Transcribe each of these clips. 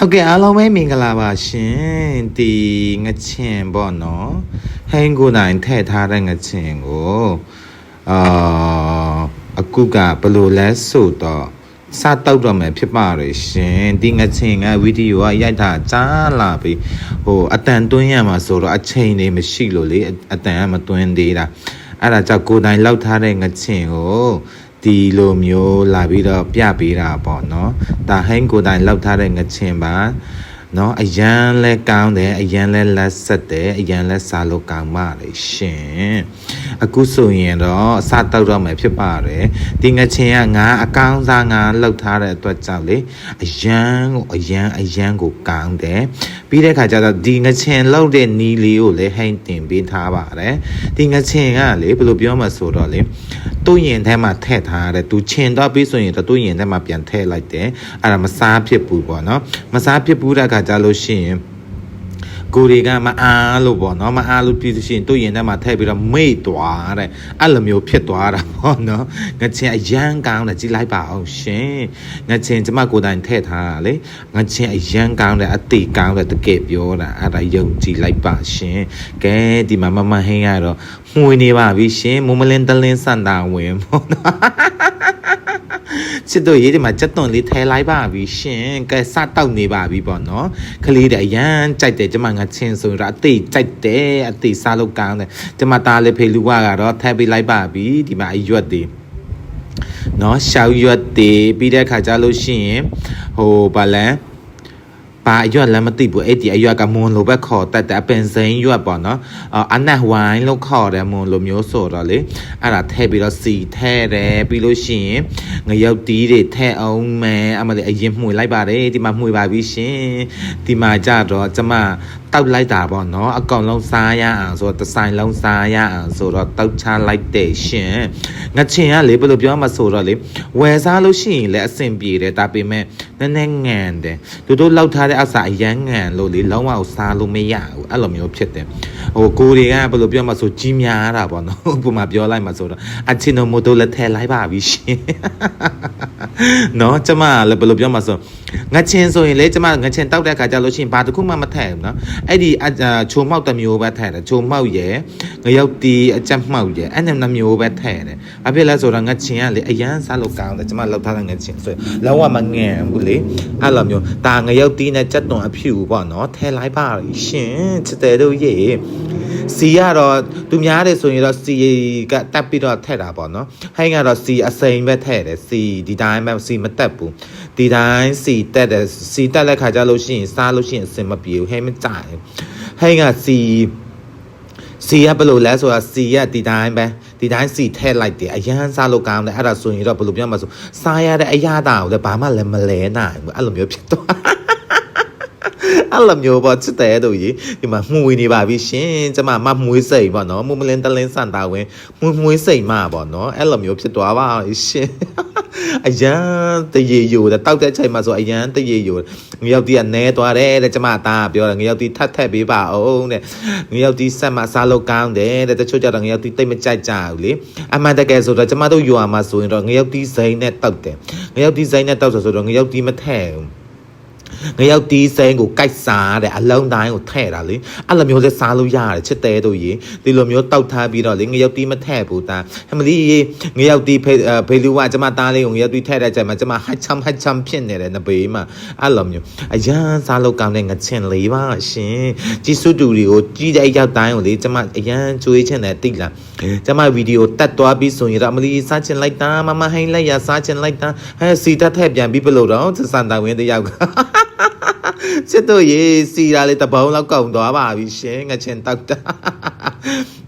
ဟုတ်ကဲ့အားလုံးပဲမင်္ဂလာပါရှင်ဒီငချင်ပေါ့နော်ဟိုင်းကိုနိုင်ထည့်ထားတဲ့ငချင်ကိုအခုကဘယ်လိုလဲဆိုတော့စတောက်တော့မယ်ဖြစ်ပါရရှင်ဒီငချင်ကဗီဒီယိုကရိုက်တာကြားလာပြီအတန်တွင်းရမှာဆိုတော့အချိန်နေမရှိလို့လေအတန်ကမတွင်းသေးတာအဲ့ဒါကြောင့်ကိုနိုင်လောက်ထားတဲ့ငချင်ကိုဒီလိုမျိုးလာပြီးတော့ပြပေးတာပေါ့နော်ဒါဟိုင်းကိုတိုင်လောက်ထားတဲ့ငချင်ပါနော်အရန်လဲကောင်းတယ်အရန်လဲလက်ဆက်တယ်အရန်လဲစားလို့ကောင်းပါလေရှင်အခုဆိုရင်တော့အစတောက်တော့မယ်ဖြစ်ပါတယ်ဒီငချင်ကငါအကောင်းစားငါလောက်ထားတဲ့အတွက်ကြောင့်လေအရန်ကိုကောင်းတယ်ပြီးတဲ့ခါကျတော့ဒီငချင်လောက်တဲ့နီးလေးကိုလည်းဟိုင်းတင်ပေးထားပါတယ်ဒီငချင်ကလေဘယ်လိုပြောမှဆိုတော့လေတူရင်ထဲမှာထည့်ထားတယ်သူချင်တော့ပြီးဆိုရင်တော့တူရင်ထဲမှာပြန်ထည့်လိုက်တယ်အဲ့ဒါမစားဖြစ်ဘူးပေါ့နော်မစားဖြစ်ဘူးတဲ့ခါကျလို့ရှိရင်ကိုတွေကမအားလို့ပေါ့နော်မအားလို့ပြီးလို့ရှိရင်တူရင်ထဲမှာထည့်ပြီးတော့မေ့သွားတဲ့အဲ့လိုမျိုးဖြစ်သွားတာပေါ့နော်ငချင်အရန်ကောင်းတယ်ကြည့်လိုက်ပါအောင်ရှင်ငချင်ကျမကိုယ်တိုင်ထည့်ထားတာလေငချင်အရန်ကောင်းတယ်အတိကောင်းတယ်တကယ်ပြောတာအဲ့ဒါယုံကြည်လိုက်ပါရှင်ကဲဒီမှာမဟင်းရတော့မှွေနေပါပြီရှင်မမလင်းတလင်းစန္ဒာဝင်ပေါ့နော်စစ်တို့ရေးဒီမှာစက်သွန်လေးထဲလိုက်ပါပြီရှင်ကဲစတောက်နေပါပြီပေါ့နော်ကလေးတွေအရန်ကြိုက်တယ်ကျမငါချင်းဆိုတော့အသိကြိုက်တယ်အသိစားလို့ကောင်းတယ်ကျမသားလေးဖေလူကကတော့ထည့်ပေးလိုက်ပါပြီဒီမှာအရွက်တွေနော်ရှောက်ရွက်တွေပြီးတဲ့ခါကျလို့ရှိရင်ဘာလဲပါအရွက်လည်းမသိဘူးအဲ့ဒီအရွက်ကမွန်လိုပဲခေါ်တတ်တယ်အပင်စိမ်းရွက်ပေါ့နော်အနက်ဝိုင်းလို့ခေါ်တယ်မွန်လိုမျိုးဆိုတော့လေအဲ့ဒါထည့်ပြီးတော့စီထည့်တယ်ပြီးလို့ရှိရင်ငရုတ်တီးတွေထည့်အောင်မယ်အမလေးအရင်မှွေလိုက်ပါတယ်ဒီမှာမှွေပါပြီရှင်ဒီမှာကြတော့ကျမတောက်လိုက်တာပေါ့နော်အကောင်လုံးစားရအောင်ဆိုတော့တစ်ဆိုင်လုံးစားရအောင်ဆိုတော့တောက်ချလိုက်တယ်ရှင်ငချင်ကလေဘယ်လိုပြောမှဆိုတော့လေဝယ်စားလို့ရှိရင်လည်းအဆင်ပြေတယ်ဒါပေမဲ့နည်းနည်းငန်တယ်တို့လောက်ထားတဲ့အစာအရန်ငန်လို့လေလုံးဝစားလို့မရဘူးအဲ့လိုမျိုးဖြစ်တယ်ကိုတွေကဘယ်လိုပြောမှဆိုကြီးများတာပေါ့နော်ဥပမာပြောလိုက်မှဆိုတော့အချီနိုမိုတိုလည်းထည့်လိုက်ပါပြီရှင်နော်ကျမလည်းဘယ်လိုပြောမှဆိုငချင်ဆိုရင်လေကျမငချင်တောက်တဲ့ခါကျလို့ရှိရင်ဘာတစ်ခုမှမထည့်ဘူးနော်အဲ့ဒီချိုမောက်တစ်မျိုးပဲထည့်တယ်ချိုမောက်ရယ်ငရုတ်တီအကြက်မှောက်ရယ်အဲ့နှစ်မျိုးပဲထည့်တယ်ဘာဖြစ်လဲဆိုတော့ငချင်ကလေအရန်စားလို့ကောင်းတယ်ကျမလောက်ထားတဲ့ငချင်ဆိုရင်လုံးဝမငန်ဘူးလေအဲ့လိုမျိုးဒါငရုတ်တီနဲ့ကြက်သွန်အဖြူပေါ့နော်ထည့်လိုက်ပါရှင်ချစ်တယ်တို့ရေစီကတော့သူများတယ်ဆိုရင်တော့စီကတက်ပြီးတော့ထည့်တာပေါ့နော်ဟိုင်းကတော့စီအစိမ်းပဲထည့်တယ်စီဒီတိုင်းပဲစီမတက်ဘူးဒီတိုင်းစီတက်တယ်စီတက်တဲ့ခါကျလို့ရှိရင်စားလို့ရှိရင်အစင်မပြေဘူးဟဲ့မကြိုက်ဟိုင်းကစီကဘယ်လိုလဲဆိုတာစီကဒီတိုင်းပဲဒီတိုင်းစီထည့်လိုက်တယ်အရန်စားလို့ကောင်းတယ်အဲ့ဒါဆိုရင်တော့ဘယ်လိုပြောမှာဆိုစားရတဲ့အရာတာကိုလည်းဘာမှလည်းမလဲနိုင်ဘူးအဲ့လိုမျိုးဖြစ်သွားအဲ့လိုမျိုးပေါ့ချစ်တယ်တို့ကြီးဒီမှာမှွေနေပါပြီရှင်ကျမမမှွေးစိတ်ပေါ့နော်မမလင်းတလင်းစန်တာဝင်မှွေးစိတ်မပေါ့နော်အဲ့လိုမျိုးဖြစ်သွားပါရှင်အရန်တရေယိုတဲ့တောက်တဲ့ချိန်မှာဆိုအရန်တရေယိုငရုတ်တီကနဲသွားတယ်တဲ့ကျမသားပြောတယ်ငရုတ်တီထပ်ပေးပါအောင်တဲ့ငရုတ်တီဆက်မှစားလို့ကောင်းတယ်တဲ့တချို့ကြတော့ငရုတ်တီတိတ်မကြိုက်ကြဘူးလေအမှန်တကယ်ဆိုတော့ကျမတို့ယူအောင်မှာဆိုရင်တော့ငရုတ်တီစိမ်းနဲ့တောက်တယ်ငရုတ်တီစိမ်းနဲ့တောက်ဆိုတော့ငရုတ်တီမထည့်ဘူးငရုတ်တီးစိမ်းကိုကြိုက်စားတဲ့အလုံးတိုင်းကိုထည့်တာလေအဲ့လိုမျိုးလဲစားလို့ရတယ်ချစ်တဲ့တို့ရေဒီလိုမျိုးတောက်ထားပြီးတော့လေငရုတ်တီးမထည့်ဘူးတာဟမလီငရုတ်တီးဖေလူကကျမသားလေးကိုငရုတ်တီးထည့်တဲ့ချိန်မှာကျမဟတ်ချမ်ဖြစ်နေတယ်နဘေးမှာအဲ့လိုမျိုးအရန်စားလို့ကောင်းတဲ့ငချင်လေးပါရှင်ကြီးစုတူတွေကိုကြီးတဲ့ရောက်တိုင်းကိုလေကျမအရန်ကျွေးချင်တယ်တိလားကျမဗီဒီယိုတက်သွားပြီးဆိုရင်တော့မလီစားချင်လိုက်တာမဟိုင်းလိုက်ရစားချင်လိုက်တာဟဲ့စီတက်ထည့်ပြန်ပြီးဘလို့တော့စန်တာဝင်းတယောက်ကချစ်တို့ရေစီတာလေတပုံးလောက်ကုန်သွားပါပြီရှင်ငချင်တောက်တာ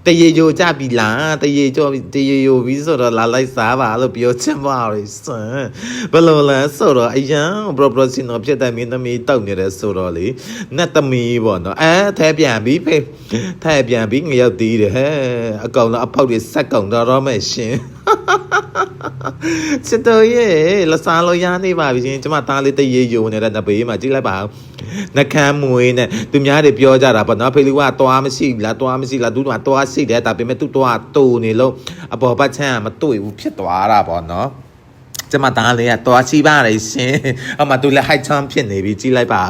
တရေယိုကြပြီလားတရေယိုပြီးဆိုတော့လာလိုက်စားပါလို့ပြောချင်ပါလေစံဘယ်လိုလဲဆိုတော့အရန်ပရိုစီနိုဖြစ်တဲ့မင်းသမီးတောက်နေတယ်ဆိုတော့လေနတ်သမီးပေါ့နော်ထဲပြန်ပြီးဖေးထဲပြန်ပြီးငရောက်သေးတယ်ဟဲ့အကောင်တော့အဖောက်တွေဆက်ကောင်တော့မဲ့ရှင်ချစ်တော်ရေလစားလို့ရနေပါပြီရှင်ကျမသားလေးတရေယိုနေတဲ့နဘေးမှာကြည့်လိုက်ပါနှကမ်းမွေးနဲ့သူများတွေပြောကြတာပေါ့နော်ဖေလူကသွားမရှိလားသူကသွားရှိတယ်ဒါပေမဲ့သူသွားတူနေလို့အပေါ်ဘက်ချမ်းမတွေ့ဘူးဖြစ်သွားတာပေါ့နော် ကျမသားလေးကတွားချိပါလေရှင်အမသူလည်း high charm ဖြစ်နေပြီကြီးလိုက်ပါ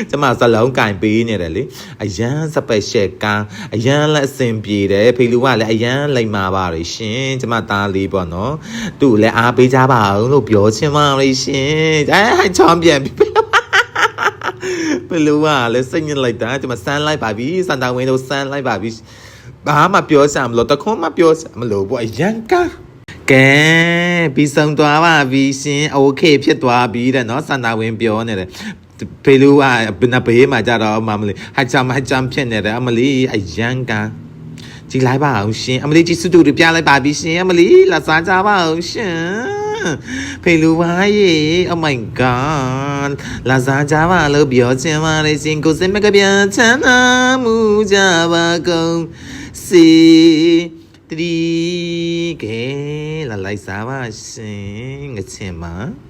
ကျမစလုံးကင်ပေးနေတယ်လေအရန် special ကန်းအရန်လက်အဆင်ပြေတယ်ဖေလူကလည်းအရန်လိမ္မာပါလေရှင်ကျမသားလေးပေါ့နော်သူ့လည်းအားပေးကြပါအောင်လို့ပြောချင်ပါလေရှင်high charm ပြန်ပြီဖေလူကလည်းစိတ်ညစ်လိုက်တာကျမစမ်းလိုက်ပါပြီစန်တာဝင်းတို့စမ်းလိုက်ပါပြီဘာမှပြောစမ်းမလို့တခွန်းမပြောစမ်းမလို့ပေါ့အရန်ကကဲပြီးဆုံးသွားပါပြီရှင်โอเคဖြစ်သွားပြီတဲ့နော်စန္ဒဝင်ပြောနေတယ်ဖေလူကဘယ်ဘေးမှာကြတော့အမမလေးဟိုက်ချမ်ဖြစ်နေတယ်အမလေးအရန်ကကြည်လိုက်ပါအောင်ရှင်အမလေးကြည်စုတူပြလိုက်ပါပြီရှင်အမလေးလာစားကြပါအောင်ရှင်ဖေလူဝါရေ oh my god လာစားကြပါလို့ပြောချင်ပါတယ်ရှင်ကိုစင်မကပြန်ချမ်းသာမှုကြပါကုန်စီတရီကဲလာလိုက်စားပါရှင်ငချင်ပါ